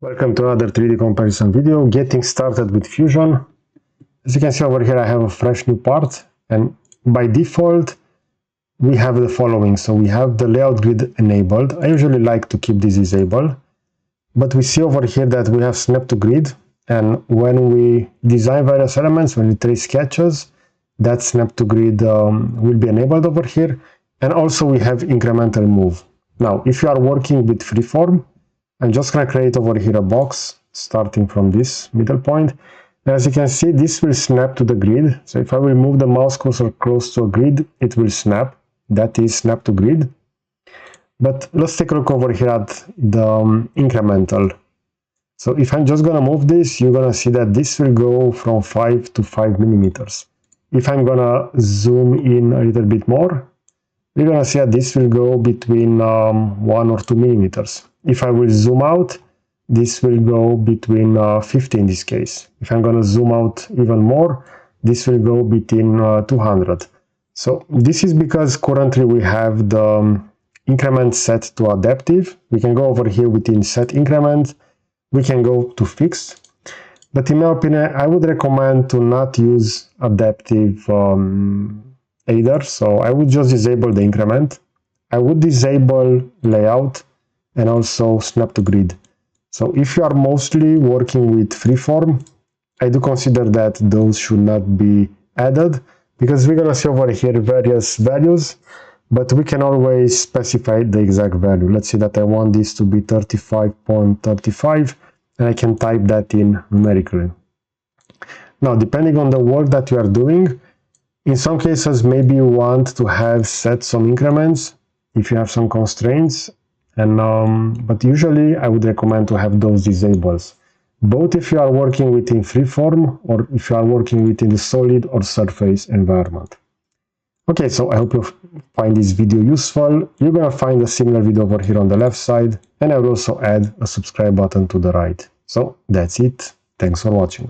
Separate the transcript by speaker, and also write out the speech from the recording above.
Speaker 1: Welcome to another 3D comparison video, getting started with Fusion. As you can see over here, I have a fresh new part, and by default, we have the following. So we have the layout grid enabled. I usually like to keep this disabled, but we see over here that we have snap to grid, and when we design various elements, when we trace sketches, that snap to grid will be enabled over here. And also we have incremental move. Now, if you are working with freeform, I'm just going to create over here a box starting from this middle point. And as you can see, this will snap to the grid. So if I will move the mouse cursor close to a grid, it will snap. That is snap to grid. But let's take a look over here at the incremental. So if I'm just going to move this, you're going to see that this will go from 5 to 5 millimeters. If I'm going to zoom in a little bit more, we're going to see that this will go between 1 or 2 millimeters. If I will zoom out, this will go between 50 in this case. If I'm going to zoom out even more, this will go between 200. So this is because currently we have the increment set to adaptive. We can go over here within set increment. We can go to fixed. But in my opinion, I would recommend to not use adaptive either. So I would just disable the increment. I would disable layout and also snap to grid. So if you are mostly working with freeform, I do consider that those should not be added, because we're going to see over here various values, but we can always specify the exact value. Let's say that I want this to be 35.35, and I can type that in numerically. Now, depending on the work that you are doing, in some cases, maybe you want to have set some increments if you have some constraints. But usually I would recommend to have those disabled, both if you are working within freeform or if you are working within the solid or surface environment. Okay, so I hope you find this video useful. You're going to find a similar video over here on the left side, and I will also add a subscribe button to the right. So that's it. Thanks for watching.